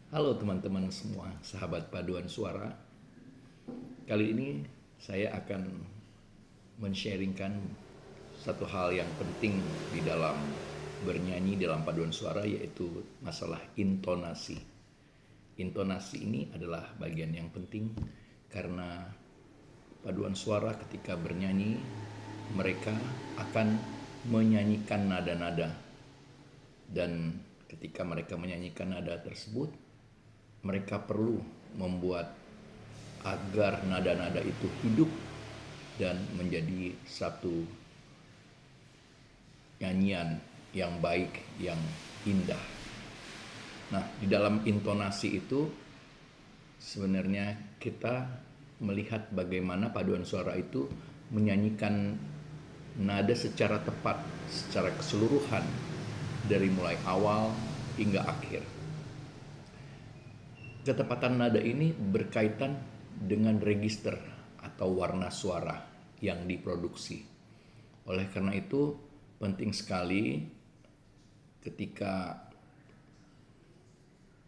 Halo teman-teman semua, sahabat paduan suara. Kali ini saya akan men-sharingkan satu hal yang penting di dalam bernyanyi dalam paduan suara, yaitu masalah intonasi. Intonasi ini adalah bagian yang penting karena paduan suara ketika bernyanyi mereka akan menyanyikan nada-nada, dan ketika mereka menyanyikan nada tersebut mereka perlu membuat agar nada-nada itu hidup dan menjadi satu nyanyian yang baik, yang indah. Nah, di dalam intonasi itu sebenarnya kita melihat bagaimana paduan suara itu menyanyikan nada secara tepat, secara keseluruhan, dari mulai awal hingga akhir. Ketepatan nada ini berkaitan dengan register atau warna suara yang diproduksi. Oleh karena itu, penting sekali ketika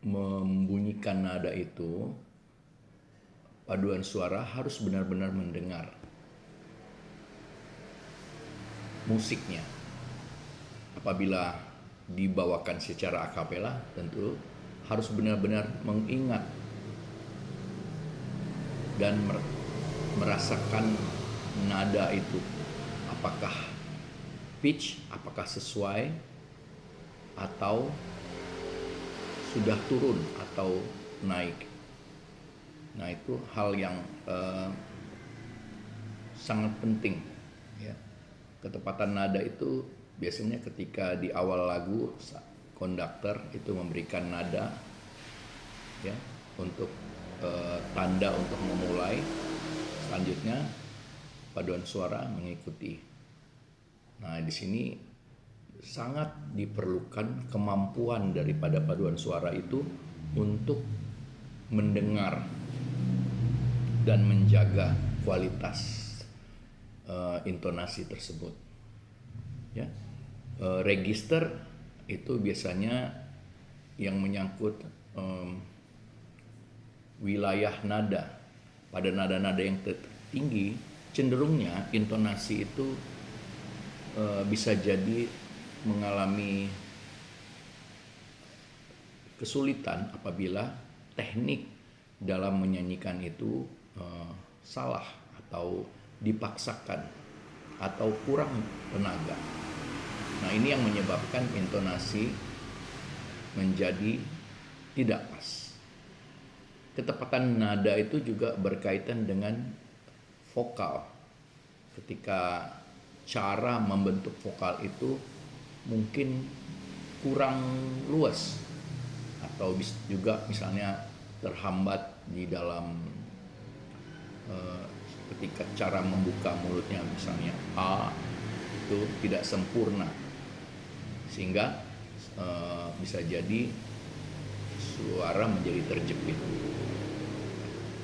membunyikan nada itu, paduan suara harus benar-benar mendengar musiknya. Apabila dibawakan secara akapela, tentu harus benar-benar mengingat dan merasakan nada itu, apakah pitch, apakah sesuai atau sudah turun atau naik. Nah, itu hal yang sangat penting ya. Ketepatan nada itu biasanya ketika di awal lagu konduktor itu memberikan nada ya untuk tanda untuk memulai. Selanjutnya paduan suara mengikuti. Nah, di sini sangat diperlukan kemampuan daripada paduan suara itu untuk mendengar dan menjaga kualitas intonasi tersebut. Ya, register itu biasanya yang menyangkut wilayah nada. Pada nada-nada yang tinggi, cenderungnya intonasi itu bisa jadi mengalami kesulitan apabila teknik dalam menyanyikan itu salah atau dipaksakan atau kurang tenaga. Nah, ini yang menyebabkan intonasi menjadi tidak pas. Ketepatan nada itu juga berkaitan dengan vokal. Ketika cara membentuk vokal itu mungkin kurang luas atau juga misalnya terhambat di dalam ketika cara membuka mulutnya, misalnya A itu tidak sempurna, sehingga bisa jadi suara menjadi terjepit.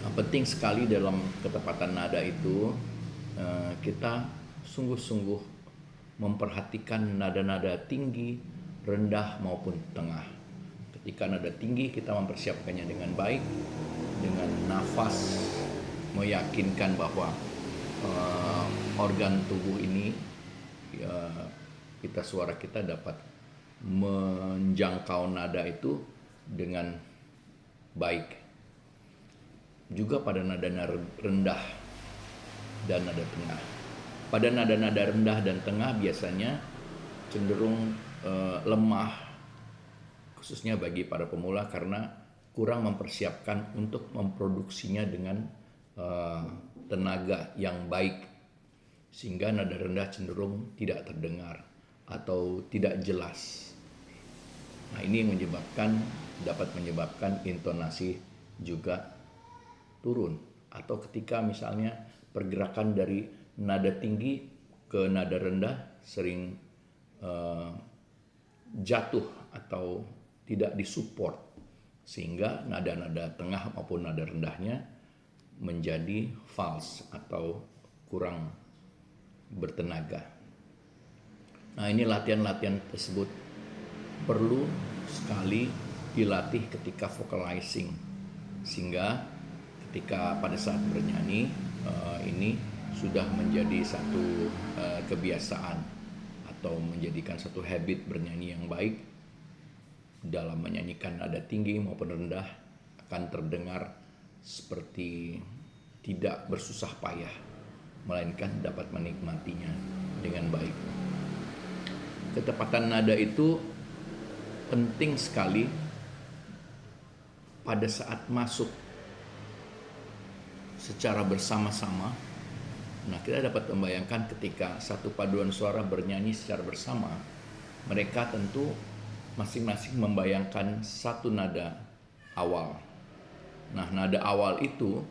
Nah, penting sekali dalam ketepatan nada itu kita sungguh-sungguh memperhatikan nada-nada tinggi, rendah maupun tengah. Ketika nada tinggi kita mempersiapkannya dengan baik, dengan nafas, meyakinkan bahwa organ tubuh ini suara kita dapat menjangkau nada itu dengan baik. Juga pada nada-nada rendah dan nada tengah. Pada nada-nada rendah dan tengah biasanya cenderung lemah, khususnya bagi para pemula, karena kurang mempersiapkan untuk memproduksinya dengan tenaga yang baik, sehingga nada rendah cenderung tidak terdengar atau tidak jelas. Nah, ini dapat menyebabkan intonasi juga turun. Atau ketika misalnya pergerakan dari nada tinggi ke nada rendah sering jatuh atau tidak disupport, sehingga nada-nada tengah maupun nada rendahnya menjadi false atau kurang bertenaga. Nah, ini latihan-latihan tersebut perlu sekali dilatih ketika vocalizing, sehingga ketika pada saat bernyanyi ini sudah menjadi satu kebiasaan atau menjadikan satu habit bernyanyi yang baik. Dalam menyanyikan nada tinggi maupun rendah akan terdengar seperti tidak bersusah payah, melainkan dapat menikmatinya dengan baik. Ketepatan nada itu penting sekali pada saat masuk secara bersama-sama. Nah, kita dapat membayangkan ketika satu paduan suara bernyanyi secara bersama, mereka tentu masing-masing membayangkan satu nada awal. Nah, nada awal itu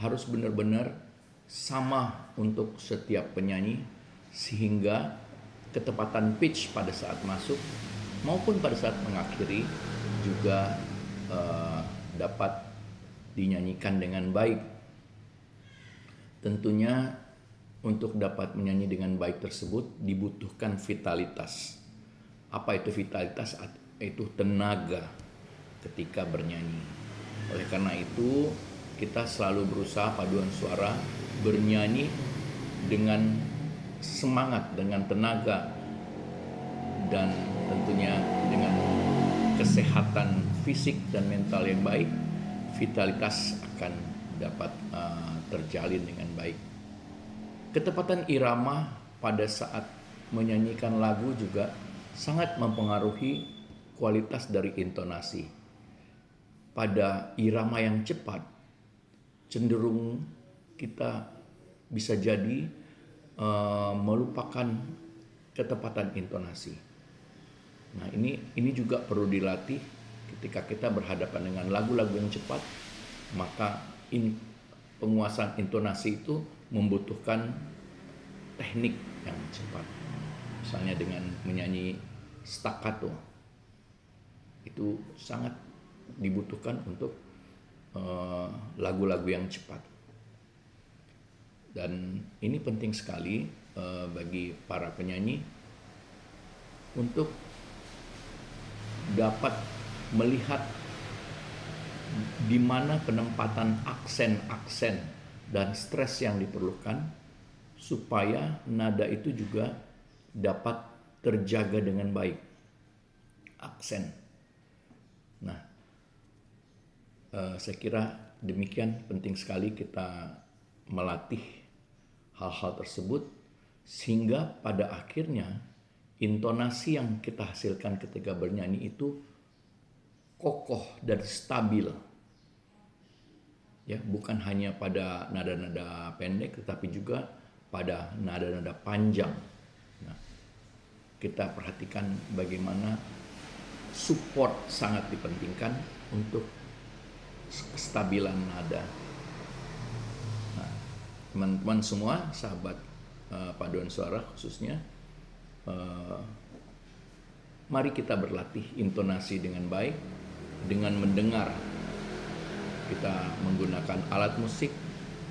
harus benar-benar sama untuk setiap penyanyi, sehingga ketepatan pitch pada saat masuk maupun pada saat mengakhiri juga dapat dinyanyikan dengan baik. Tentunya untuk dapat menyanyi dengan baik tersebut dibutuhkan vitalitas. Apa itu vitalitas? Itu tenaga ketika bernyanyi. Oleh karena itu, kita selalu berusaha paduan suara bernyanyi dengan semangat, dengan tenaga, dan tentunya dengan kesehatan fisik dan mental yang baik. Vitalitas akan dapat terjalin dengan baik. Ketepatan irama pada saat menyanyikan lagu juga sangat mempengaruhi kualitas dari intonasi. Pada irama yang cepat, cenderung kita bisa jadi melupakan ketepatan intonasi. Nah, ini juga perlu dilatih ketika kita berhadapan dengan lagu-lagu yang cepat, maka penguasaan intonasi itu membutuhkan teknik yang cepat. Misalnya dengan menyanyi staccato, itu sangat dibutuhkan untuk lagu-lagu yang cepat. Dan ini penting sekali bagi para penyanyi untuk dapat melihat di mana penempatan aksen-aksen dan stres yang diperlukan supaya nada itu juga dapat terjaga dengan baik. Aksen. Nah, saya kira demikian penting sekali kita melatih hal-hal tersebut sehingga pada akhirnya intonasi yang kita hasilkan ketika bernyanyi itu kokoh dan stabil. Ya, bukan hanya pada nada-nada pendek tetapi juga pada nada-nada panjang. Nah, kita perhatikan bagaimana support sangat dipentingkan untuk kestabilan nada. Nah, teman-teman semua, sahabat paduan suara khususnya, mari kita berlatih intonasi dengan baik dengan mendengar. Kita menggunakan alat musik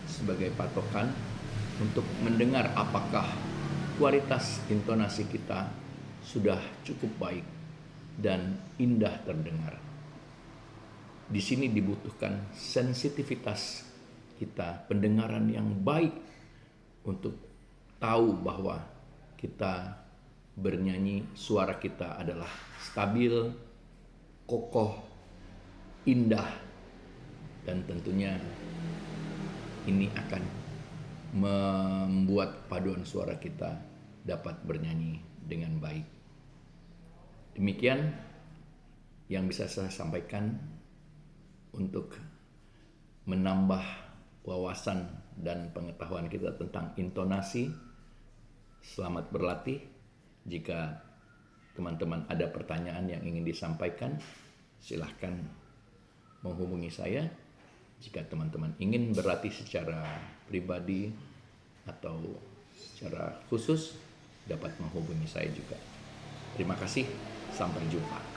sebagai patokan untuk mendengar apakah kualitas intonasi kita sudah cukup baik dan indah terdengar. Di sini dibutuhkan sensitivitas kita, pendengaran yang baik untuk tahu bahwa kita bernyanyi, suara kita adalah stabil, kokoh, indah, dan tentunya ini akan membuat paduan suara kita dapat bernyanyi dengan baik. Demikian yang bisa saya sampaikan untuk menambah wawasan dan pengetahuan kita tentang intonasi. Selamat berlatih. Jika teman-teman ada pertanyaan yang ingin disampaikan, silahkan menghubungi saya. Jika teman-teman ingin berlatih secara pribadi atau secara khusus, dapat menghubungi saya juga. Terima kasih, sampai jumpa.